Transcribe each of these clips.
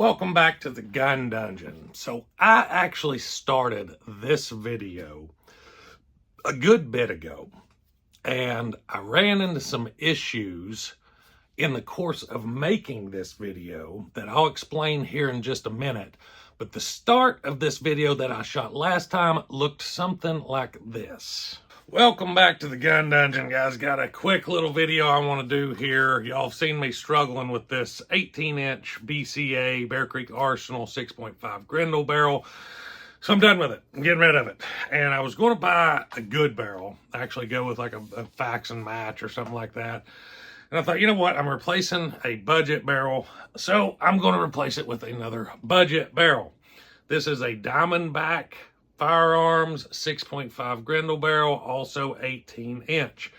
Welcome back to the Gun Dungeon. So I actually started this video a good bit ago, and I ran into some issues in the course of making this video that I'll explain here in just a minute. But the start of this video that I shot last time looked something like this. Welcome back to the Gun Dungeon, guys. Got a quick little video I want to do here. Y'all have seen me struggling with this 18-inch BCA Bear Creek Arsenal 6.5 Grendel barrel. So I'm done with it. I'm getting rid of it. And I was going to buy a good barrel, actually go with like a fax and match or something like that. And I thought, you know what? I'm replacing a budget barrel, so I'm going to replace it with another budget barrel. This is a Diamondback Firearms 6.5 Grendel barrel, also 18-inch.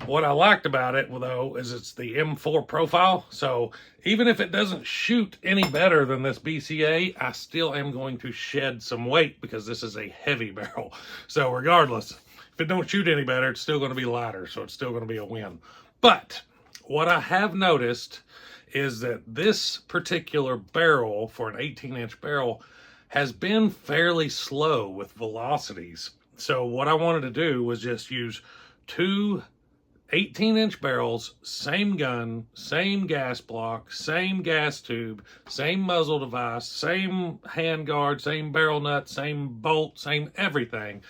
What I liked about it, though, is it's the M4 profile. So even if it doesn't shoot any better than this BCA, I still am going to shed some weight because this is a heavy barrel. So regardless, if it don't shoot any better, it's still going to be lighter. So it's still going to be a win. But what I have noticed is that this particular barrel, for an 18-inch barrel, has been fairly slow with velocities. So what I wanted to do was just use two 18-inch barrels, same gun, same gas block, same gas tube, same muzzle device, same handguard, same barrel nut, same bolt, same everything.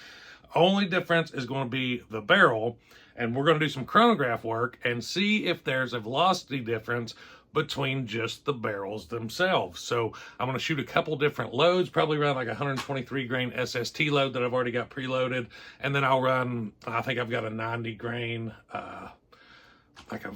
Only difference is going to be the barrel, and we're going to do some chronograph work and see if there's a velocity difference between just the barrels themselves. So I'm going to shoot a couple different loads, probably around like a 123 grain SST load that I've already got preloaded. And then I'll run, I think I've got a 90 grain, like a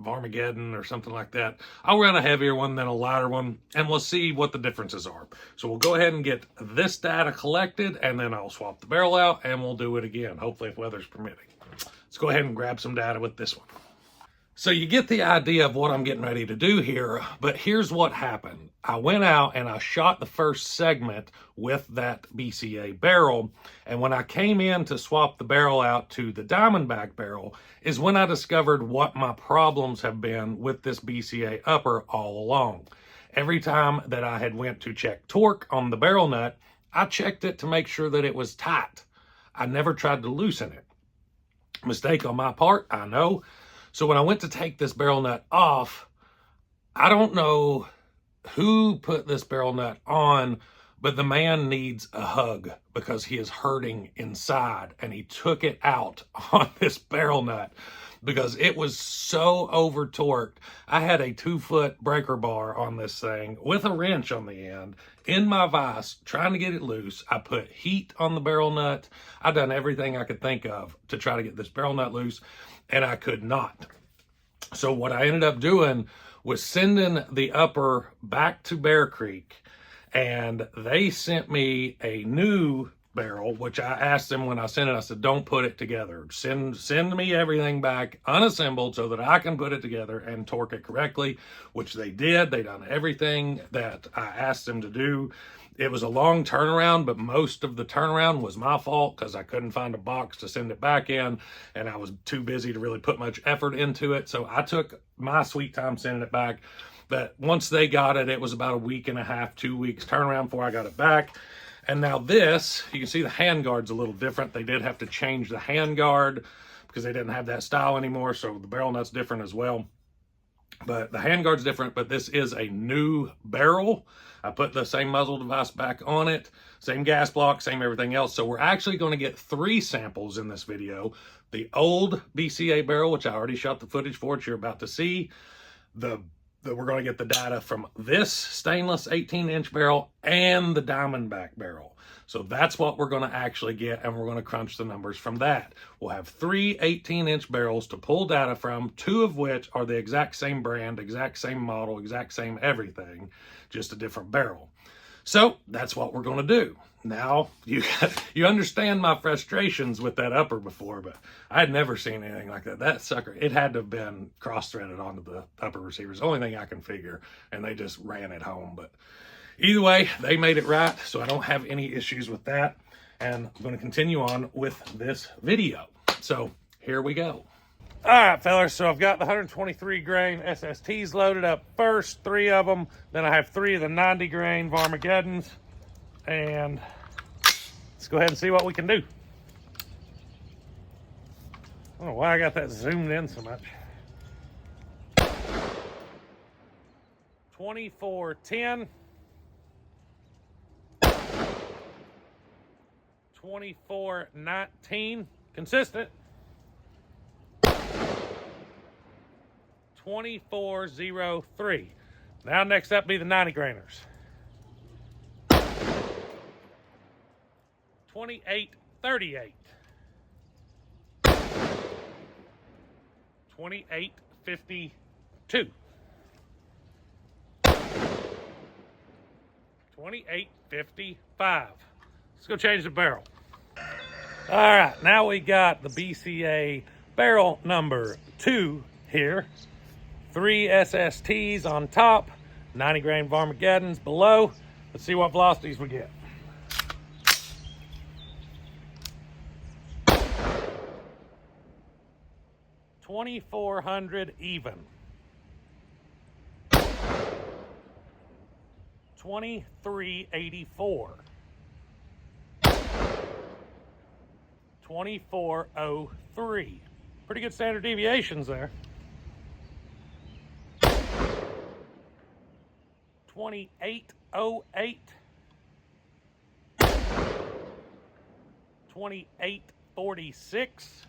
Armageddon or something like that. I'll run a heavier one than a lighter one, and we'll see what the differences are. So we'll go ahead and get this data collected, and then I'll swap the barrel out and we'll do it again, hopefully if weather's permitting. Let's go ahead and grab some data with this one. So you get the idea of what I'm getting ready to do here, but here's what happened. I went out and I shot the first segment with that BCA barrel, and when I came in to swap the barrel out to the Diamondback barrel is when I discovered what my problems have been with this BCA upper all along. Every time that I had went to check torque on the barrel nut, I checked it to make sure that it was tight. I never tried to loosen it. Mistake on my part, I know. So when I went to take this barrel nut off, I don't know who put this barrel nut on, but the man needs a hug because he is hurting inside, and he took it out on this barrel nut because it was so over torqued. I had a 2-foot breaker bar on this thing with a wrench on the end in my vise trying to get it loose. I put heat on the barrel nut. I done everything I could think of to try to get this barrel nut loose, and I could not. So what I ended up doing was sending the upper back to Bear Creek, and they sent me a new barrel, which I asked them when I sent it, I said, don't put it together. Send me everything back unassembled so that I can put it together and torque it correctly, which they did. They done everything that I asked them to do. It was a long turnaround, but most of the turnaround was my fault because I couldn't find a box to send it back in, and I was too busy to really put much effort into it. So I took my sweet time sending it back. But once they got it, it was about a week and a half, 2 weeks turnaround before I got it back. And now this, you can see the handguard's a little different. They did have to change the handguard because they didn't have that style anymore. So the barrel nut's different as well. But the handguard's different, but this is a new barrel. I put the same muzzle device back on it, same gas block, same everything else. So we're actually going to get 3 samples in this video. The old BCA barrel, which I already shot the footage for, which you're about to see. We're going to get the data from this stainless 18-inch barrel and the Diamondback barrel. So that's what we're going to actually get, and we're going to crunch the numbers from that. We'll have 3 18-inch barrels to pull data from, 2 of which are the exact same brand, exact same model, exact same everything, just a different barrel. So that's what we're going to do. Now, you understand my frustrations with that upper before, but I had never seen anything like that. That sucker, it had to have been cross-threaded onto the upper receivers. The only thing I can figure, and they just ran it home. But either way, they made it right, so I don't have any issues with that. And I'm going to continue on with this video. So here we go. All right, fellas, so I've got the 123 grain SSTs loaded up first, 3 of them. Then I have 3 of the 90 grain Varmageddons. And let's go ahead and see what we can do. I don't know why I got that zoomed in so much. 2410. 2419. Consistent. 2403. Now next up be the 90 grainers. 2838. 2852. 2855. Let's go change the barrel. All right, now we got the BCA barrel number 2 here. 3 SSTs on top, 90 grain Varmageddons below. Let's see what velocities we get. $2,400 even. 2384. 2403. Pretty good standard deviations there. 2808. 2846.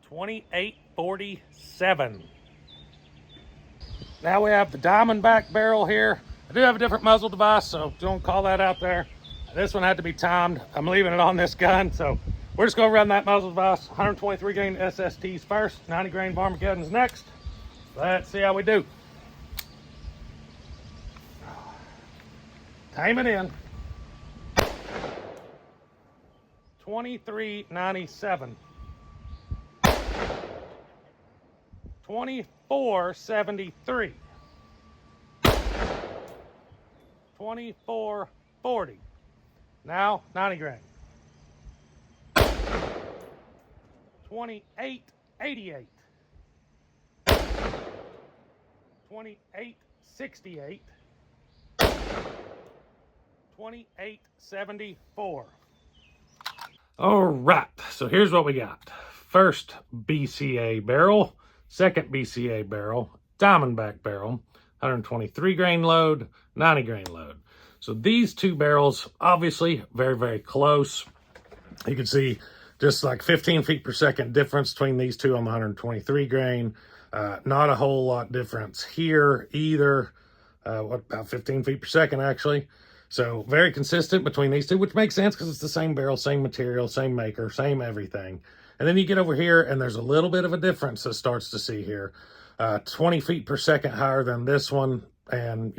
2847. Now we have the Diamondback barrel here. I do have a different muzzle device, so don't call that out there. This one had to be timed. I'm leaving it on this gun, so we're just gonna run that muzzle device. 123 grain SSTs first, 90 grain Varmageddons next. Let's see how we do. Time it in. 2397. 2473. 2440. Now 90 grain. 2888. 2868. 2874. All right, so here's what we got. First BCA barrel, second BCA barrel, Diamondback barrel, 123 grain load, 90 grain load. So these 2 barrels, obviously very, very close. You can see just like 15 feet per second difference between these 2 on the 123 grain. Not a whole lot difference here either. About 15 feet per second actually. So very consistent between these 2, which makes sense because it's the same barrel, same material, same maker, same everything. And then you get over here and there's a little bit of a difference that starts to see here. 20 feet per second higher than this one, and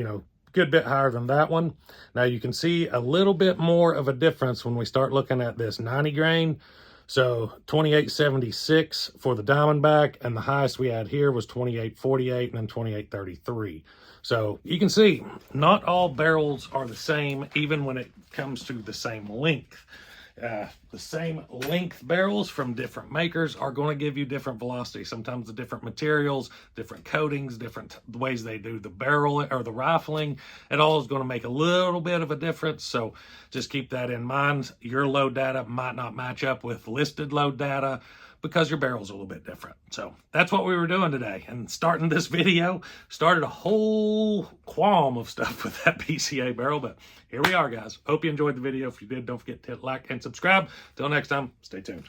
good bit higher than that one. Now you can see a little bit more of a difference when we start looking at this 90 grain. So 2876 for the Diamondback, and the highest we had here was 2848 and then 2833. So you can see not all barrels are the same, even when it comes to the same length. The same length barrels from different makers are going to give you different velocities. Sometimes the different materials, different coatings, different ways they do the barrel or the rifling, it all is going to make a little bit of a difference. So just keep that in mind. Your load data might not match up with listed load data because your barrel's a little bit different. So that's what we were doing today. And starting this video, started a whole qualm of stuff with that BCA barrel, but here we are, guys. Hope you enjoyed the video. If you did, don't forget to hit like and subscribe. Till next time, stay tuned.